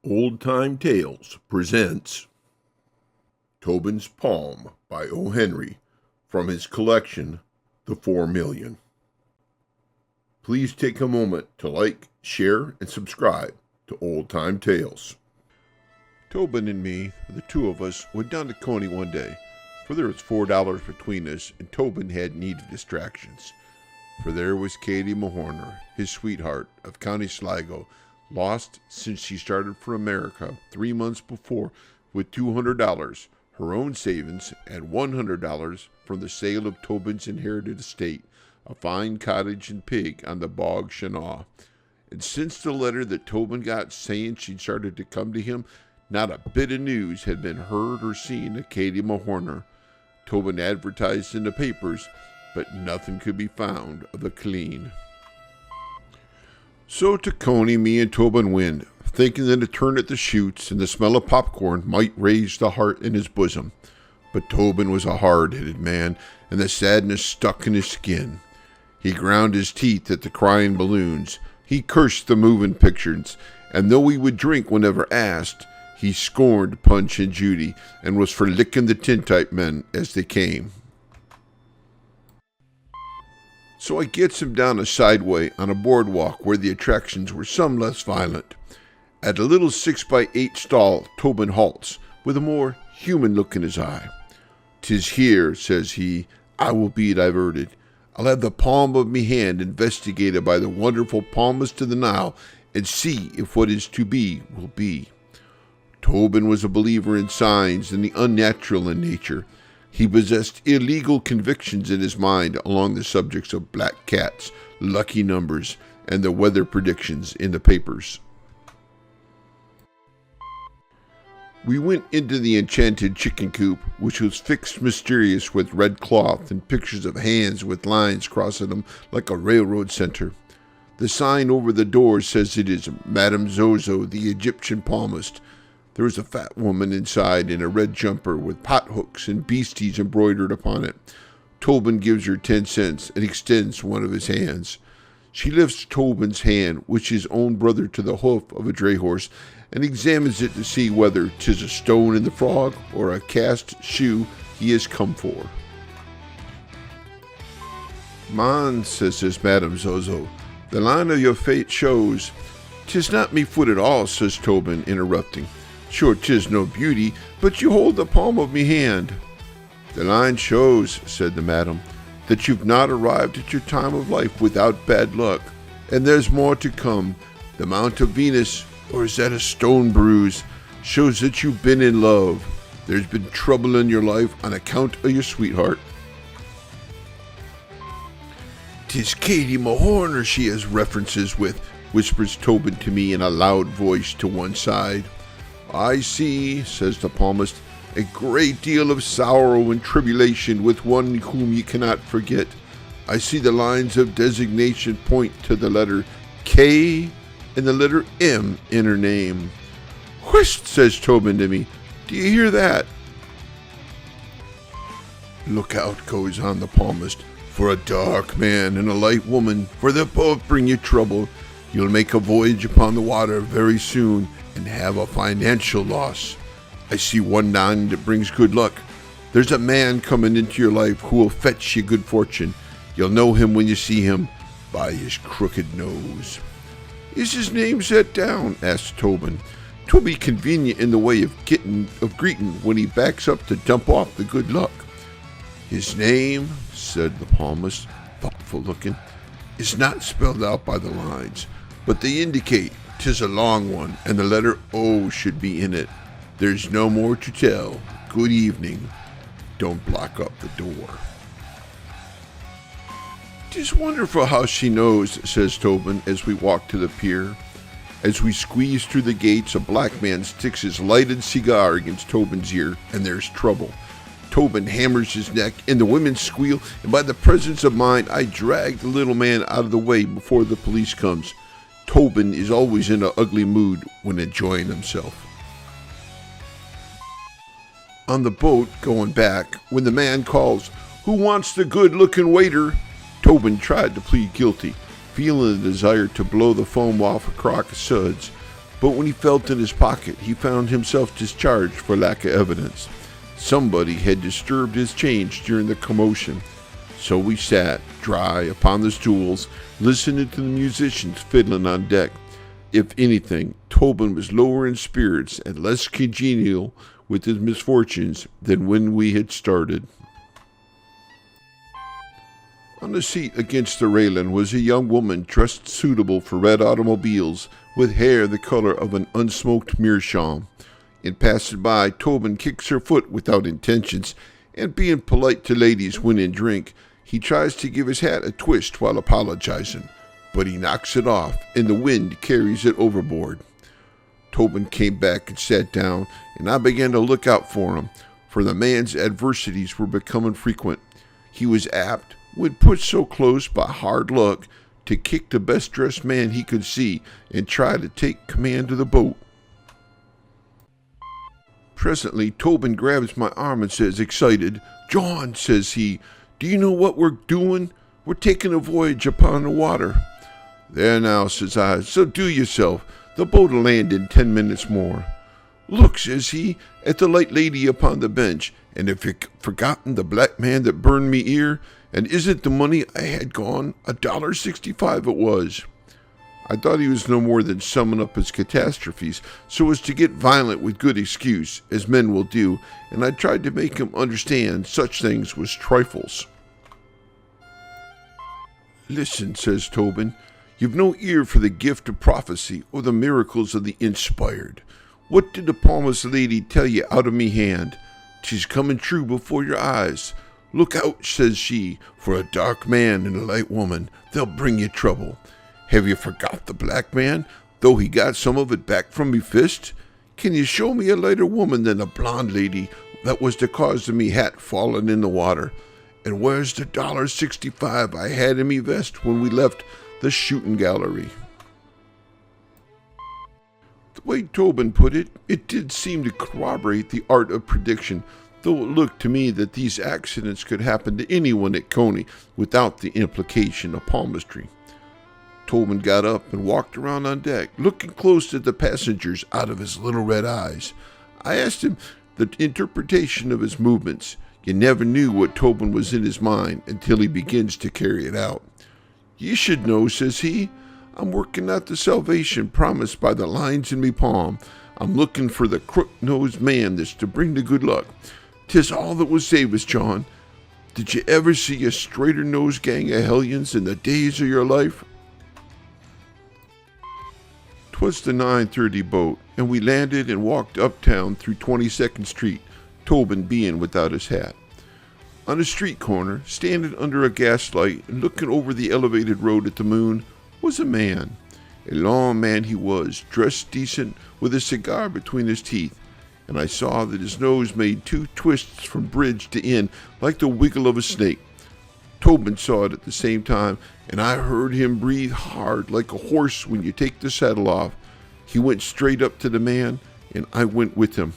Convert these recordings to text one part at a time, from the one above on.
Old Time Tales presents Tobin's Palm by O. Henry from his collection, The 4,000,000. Please take a moment to like, share, and subscribe to Old Time Tales. Tobin and me, the two of us, went down to Coney one day, for there was $4 between us, and Tobin had need of distractions. For there was Katie Mahorner, his sweetheart, of County Sligo, lost since she started for America 3 months before with $200, her own savings, and $100 from the sale of Tobin's inherited estate, a fine cottage and pig on the Bog Shannaw. And since the letter that Tobin got saying she'd started to come to him, not a bit of news had been heard or seen of Katie Mahorner. Tobin advertised in the papers, but nothing could be found of the clean. So to Coney me and Tobin went, thinking that a turn at the chutes and the smell of popcorn might raise the heart in his bosom. But Tobin was a hard-headed man, and the sadness stuck in his skin. He ground his teeth at the crying balloons. He cursed the moving pictures, and though he would drink whenever asked, he scorned Punch and Judy, and was for licking the tintype men as they came. So I gets him down a sideway on a boardwalk where the attractions were some less violent. At a little 6x8 stall, Tobin halts, with a more human look in his eye. "'Tis here,' says he, 'I will be diverted. I'll have the palm of me hand investigated by the wonderful palmist of the Nile, and see if what is to be will be.' Tobin was a believer in signs and the unnatural in nature. He possessed illegal convictions in his mind along the subjects of black cats, lucky numbers, and the weather predictions in the papers. We went into the enchanted chicken coop, which was fixed mysterious with red cloth and pictures of hands with lines crossing them like a railroad center. The sign over the door says it is Madame Zozo, the Egyptian palmist. There was a fat woman inside in a red jumper with pothooks and beasties embroidered upon it. Tobin gives her 10 cents and extends one of his hands. She lifts Tobin's hand, which is own brother to the hoof of a dray horse, and examines it to see whether 'tis a stone in the frog or a cast shoe he has come for. "Man," says this Madame Zozo, "the line of your fate shows." "'Tis not me foot at all," says Tobin, interrupting. "Sure, 'tis no beauty, but you hold the palm of me hand." "The line shows," said the madam, "that you've not arrived at your time of life without bad luck. And there's more to come. The Mount of Venus, or is that a stone bruise, shows that you've been in love. There's been trouble in your life on account of your sweetheart." "'Tis Katie Mahorner she has references with," whispers Tobin to me in a loud voice to one side. "I see," says the palmist, "a great deal of sorrow and tribulation with one whom you cannot forget. I see the lines of designation point to the letter K and the letter M in her name." "Whist," says Tobin to me. "Do you hear that?" "Look out," goes on the palmist, "for a dark man and a light woman, for they'll both bring you trouble. You'll make a voyage upon the water very soon and have a financial loss. I see one line that brings good luck. There's a man coming into your life who will fetch you good fortune. You'll know him when you see him by his crooked nose." "Is his name set down?" asks Tobin. "'Twill be convenient in the way of greeting when he backs up to dump off the good luck." "His name," said the palmist, thoughtful looking, "is not spelled out by the lines, but they indicate 'tis a long one, and the letter O should be in it. There's no more to tell. Good evening. Don't block up the door." "'Tis wonderful how she knows," says Tobin as we walk to the pier. As we squeeze through the gates, a black man sticks his lighted cigar against Tobin's ear, and there's trouble. Tobin hammers his neck, and the women squeal, and by the presence of mind, I drag the little man out of the way before the police comes. Tobin is always in an ugly mood when enjoying himself. On the boat, going back, when the man calls, "Who wants the good-looking waiter?" Tobin tried to plead guilty, feeling the desire to blow the foam off a crock of suds. but when he felt in his pocket, he found himself discharged for lack of evidence. Somebody had disturbed his change during the commotion. So we sat, dry, upon the stools, listening to the musicians fiddling on deck. If anything, Tobin was lower in spirits and less congenial with his misfortunes than when we had started. On the seat against the railing was a young woman dressed suitable for red automobiles, with hair the color of an unsmoked meerschaum. In passing by, Tobin kicks her foot without intentions, and being polite to ladies when in drink, he tries to give his hat a twist while apologizing, but he knocks it off, and the wind carries it overboard. Tobin came back and sat down, and I began to look out for him, for the man's adversities were becoming frequent. He was apt, when pushed so close by hard luck, to kick the best-dressed man he could see and try to take command of the boat. Presently, Tobin grabs my arm and says, excited, "John," says he, "do you know what we're doing? We're taking a voyage upon the water." "There now," says I, "subdue yourself. The boat'll land in 10 minutes more." "Look," says he, "at the light lady upon the bench, and have you forgotten the black man that burned me ear? And isn't the money I had gone? $1.65 it was." I thought he was no more than summing up his catastrophes so as to get violent with good excuse, as men will do, and I tried to make him understand such things was trifles. "Listen," says Tobin, "you've no ear for the gift of prophecy or the miracles of the inspired. What did the palmist lady tell you out of me hand? 'Tis coming true before your eyes. Look out," says she, "for a dark man and a light woman. They'll bring you trouble. Have you forgot the black man, though he got some of it back from me fist? Can you show me a lighter woman than the blonde lady that was the cause of me hat falling in the water? And where's the $1.65 I had in me vest when we left the shooting gallery?" The way Tobin put it, it did seem to corroborate the art of prediction, though it looked to me that these accidents could happen to anyone at Coney without the implication of palmistry. Tobin got up and walked around on deck, looking close at the passengers out of his little red eyes. I asked him the interpretation of his movements. You never knew what Tobin was in his mind until he begins to carry it out. "You should know," says he. "I'm working out the salvation promised by the lines in me palm. I'm looking for the crook-nosed man that's to bring the good luck. 'Tis all that will save us, John. Did you ever see a straighter-nosed gang of hellions in the days of your life?" 'Twas the 9:30 boat, and we landed and walked uptown through 22nd Street, Tobin being without his hat. On a street corner, standing under a gaslight and looking over the elevated road at the moon, was a man. A long man he was, dressed decent, with a cigar between his teeth, and I saw that his nose made 2 twists from bridge to end like the wiggle of a snake. Tobin saw it at the same time, and I heard him breathe hard like a horse when you take the saddle off. He went straight up to the man, and I went with him.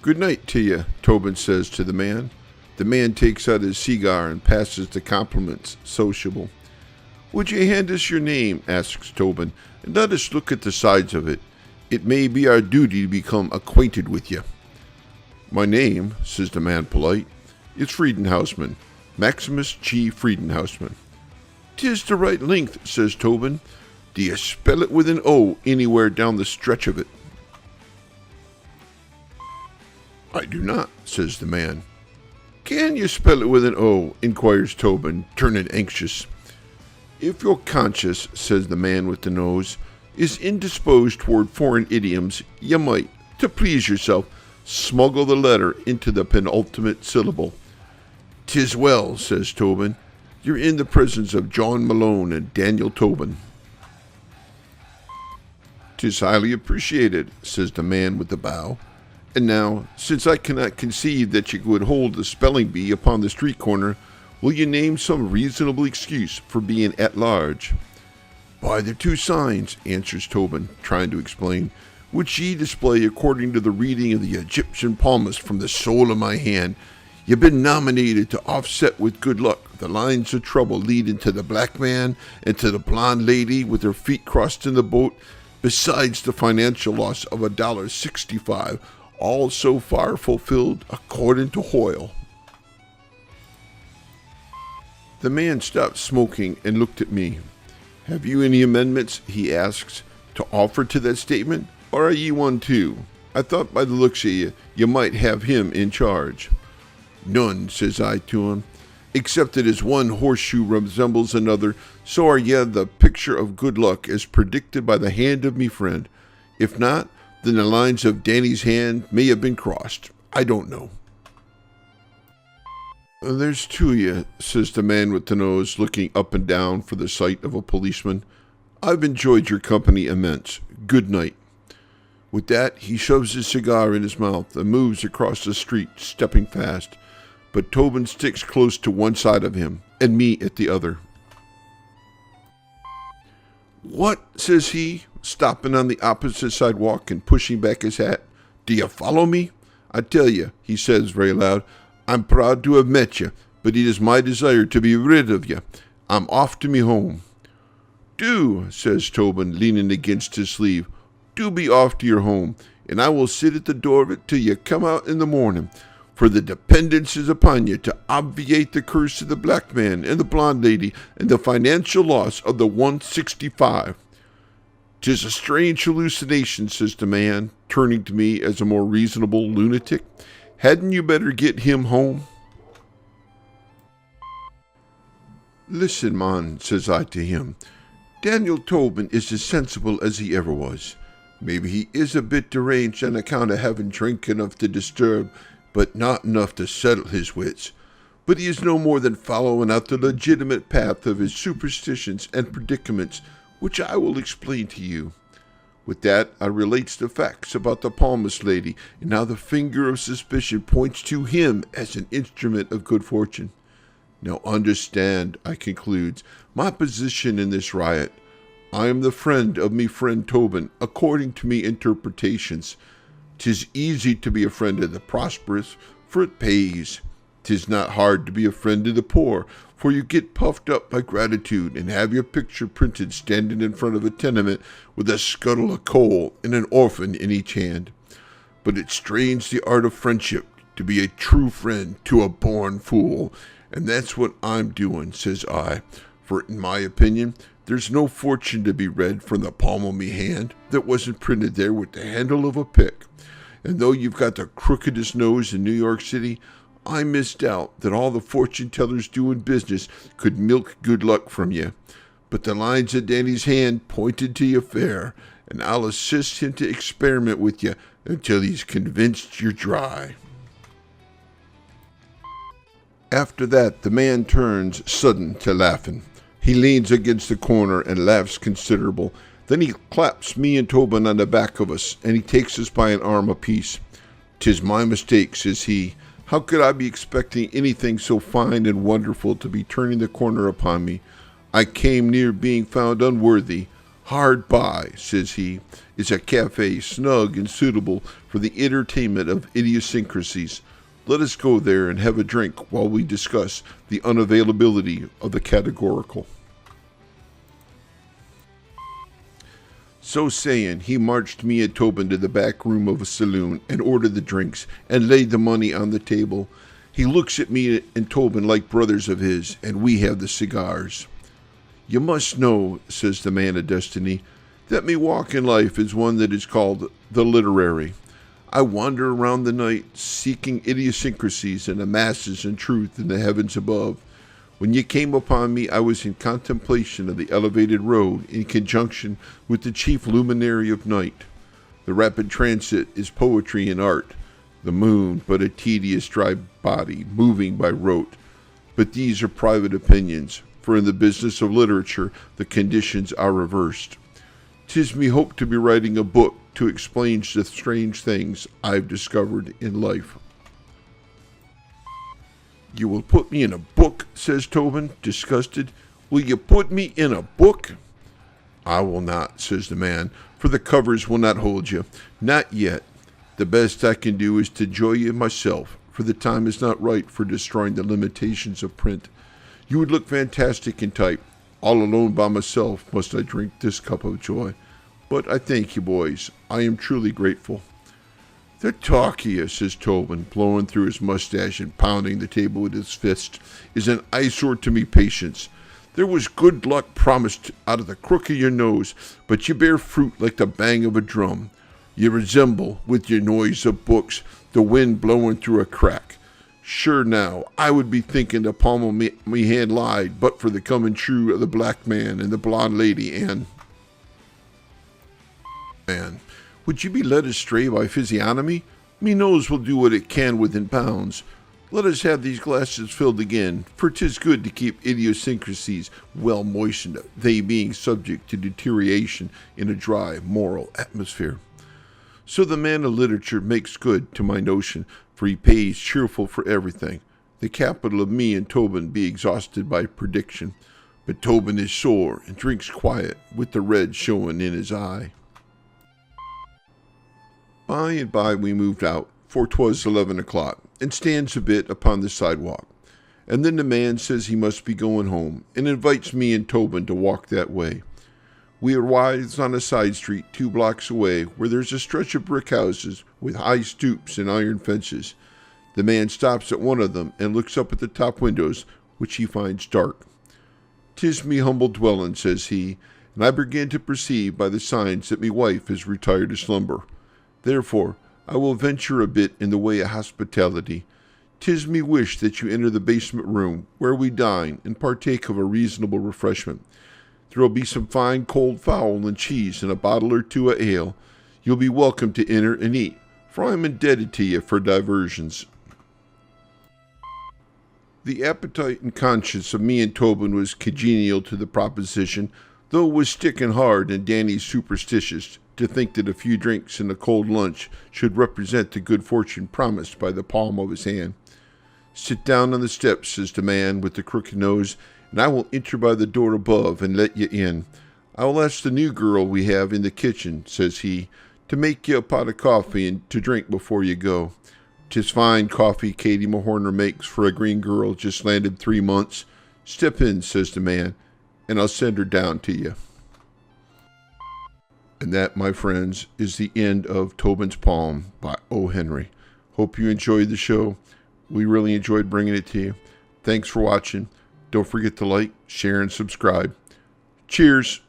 "Good night to you," Tobin says to the man. The man takes out his cigar and passes the compliments, sociable. "Would you hand us your name?" asks Tobin, "and let us look at the sides of it. It may be our duty to become acquainted with you." "My name," says the man polite, "is Friedenhausman, Maximus G. Friedenhausman." "'Tis the right length," says Tobin. "Do you spell it with an O anywhere down the stretch of it?" "I do not," says the man. "Can you spell it with an O?" inquires Tobin, turning anxious. "If your conscience," says the man with the nose, "is indisposed toward foreign idioms, you might, to please yourself, smuggle the letter into the penultimate syllable." "'Tis well," says Tobin. "You're in the presence of John Malone and Daniel Tobin." "'Tis highly appreciated," says the man with the bow. "And now, since I cannot conceive that you would hold the spelling bee upon the street corner, will you name some reasonable excuse for being at large?" "By the 2 signs," answers Tobin, trying to explain, "which ye display according to the reading of the Egyptian palmist from the sole of my hand. You've been nominated to offset with good luck The lines of trouble leading to the black man and to the blonde lady with their feet crossed in the boat, besides the financial loss of $1.65, all so far fulfilled according to Hoyle. The man stopped smoking and looked at me. Have you any amendments, he asks, to offer to that statement, or are ye one too? I thought by the looks of you, you might have him in charge. None, says I to him, except that as one horseshoe resembles another, so are ye the picture of good luck as predicted by the hand of me friend. If not, then the lines of Danny's hand may have been crossed. I don't know. There's two of you, says the man with the nose, looking up and down for the sight of a policeman. I've enjoyed your company immense. Good night. With that, he shoves his cigar in his mouth and moves across the street, stepping fast. But Tobin sticks close to one side of him, and me at the other. What, says he, stopping on the opposite sidewalk and pushing back his hat. Do you follow me? I tell you, he says very loud, I'm proud to have met you, but it is my desire to be rid of you. I'm off to me home. Do, says Tobin, leaning against his sleeve. Do be off to your home, and I will sit at the door of it till you come out in the morning. For the dependence is upon you to obviate the curse of the black man and the blonde lady and the financial loss of the 165. 'Tis a strange hallucination, says the man, turning to me as a more reasonable lunatic. Hadn't you better get him home? Listen, man, says I to him. Daniel Tobin is as sensible as he ever was. Maybe he is a bit deranged on account of having drink enough to disturb, but not enough to settle his wits. But he is no more than following out the legitimate path of his superstitions and predicaments, which I will explain to you. With that, I relates the facts about the palmist lady, and how the finger of suspicion points to him as an instrument of good fortune. Now understand, I concludes, my position in this riot. I am the friend of me friend Tobin, according to me interpretations. 'Tis easy to be a friend of the prosperous, for it pays. 'Tis not hard to be a friend of the poor, for you get puffed up by gratitude and have your picture printed standing in front of a tenement with a scuttle of coal and an orphan in each hand. But it strains the art of friendship to be a true friend to a born fool, and that's what I'm doing, says I, for in my opinion, there's no fortune to be read from the palm of me hand that wasn't printed there with the handle of a pick. And though you've got the crookedest nose in New York City, I misdoubt that all the fortune tellers doing business could milk good luck from you. But the lines of Danny's hand pointed to you fair, and I'll assist him to experiment with you until he's convinced you're dry. After that, the man turns sudden to laughing. He leans against the corner and laughs considerable. Then he claps me and Tobin on the back of us, and he takes us by an arm apiece. "'Tis my mistake," says he. "How could I be expecting anything so fine and wonderful to be turning the corner upon me? I came near being found unworthy. Hard by," says he, "is a cafe snug and suitable for the entertainment of idiosyncrasies. Let us go there and have a drink while we discuss the unavailability of the categorical." So saying, he marched me and Tobin to the back room of a saloon and ordered the drinks and laid the money on the table. He looks at me and Tobin like brothers of his, and we have the cigars. "You must know," says the man of destiny, "that me walk in life is one that is called the literary. I wander around the night seeking idiosyncrasies and the masses and truth in the heavens above. When you came upon me, I was in contemplation of the elevated road in conjunction with the chief luminary of night. The rapid transit is poetry and art, the moon but a tedious dry body moving by rote. But these are private opinions, for in the business of literature the conditions are reversed. 'Tis me hope to be writing a book to explain the strange things I've discovered in life." "You will put me in a book?" says Tobin, disgusted. "Will you put me in a book?" "I will not," says the man, "for the covers will not hold you. Not yet. The best I can do is to enjoy you myself, for the time is not right for destroying the limitations of print. You would look fantastic in type. All alone by myself must I drink this cup of joy. But I thank you, boys. I am truly grateful. The talk of you, says Tobin, blowing through his mustache and pounding the table with his fist, is an eyesore to me patience. There was good luck promised out of the crook of your nose, but you bear fruit like the bang of a drum. You resemble, with your noise of books, the wind blowing through a crack. Sure now, I would be thinking the palm of me hand lied, but for the coming true of the black man and the blonde lady and... Man, would you be led astray by physiognomy? Me nose will do what it can within bounds. Let us have these glasses filled again, for 'tis good to keep idiosyncrasies well moistened, they being subject to deterioration in a dry, moral atmosphere. So the man of literature makes good to my notion, for he pays cheerful for everything. The capital of me and Tobin be exhausted by prediction, but Tobin is sore and drinks quiet, with the red showing in his eye. By and by we moved out, for 'twas 11 o'clock, and stands a bit upon the sidewalk. And then the man says he must be going home, and invites me and Tobin to walk that way. We arrives on a side street 2 blocks away, where there's a stretch of brick houses with high stoops and iron fences. The man stops at one of them and looks up at the top windows, which he finds dark. "'Tis me humble dwellin'," says he, "and I begin to perceive by the signs that me wife has retired to slumber. Therefore, I will venture a bit in the way of hospitality. 'Tis me wish that you enter the basement room, where we dine, and partake of a reasonable refreshment. There'll be some fine cold fowl and cheese and a bottle or 2 of ale. You'll be welcome to enter and eat, for I am indebted to you for diversions." The appetite and conscience of me and Tobin was congenial to the proposition, though it was sticking hard and Danny's superstitious to think that a few drinks and a cold lunch should represent the good fortune promised by the palm of his hand. "Sit down on the steps," says the man with the crooked nose, "and I will enter by the door above and let you in. I will ask the new girl we have in the kitchen," says he, "to make you a pot of coffee and to drink before you go. 'Tis fine coffee Katie Mahorner makes for a green girl just landed 3 months. Step in," says the man, "and I'll send her down to you." And that, my friends, is the end of Tobin's Palm by O. Henry. Hope you enjoyed the show. We really enjoyed bringing it to you. Thanks for watching. Don't forget to like, share, and subscribe. Cheers.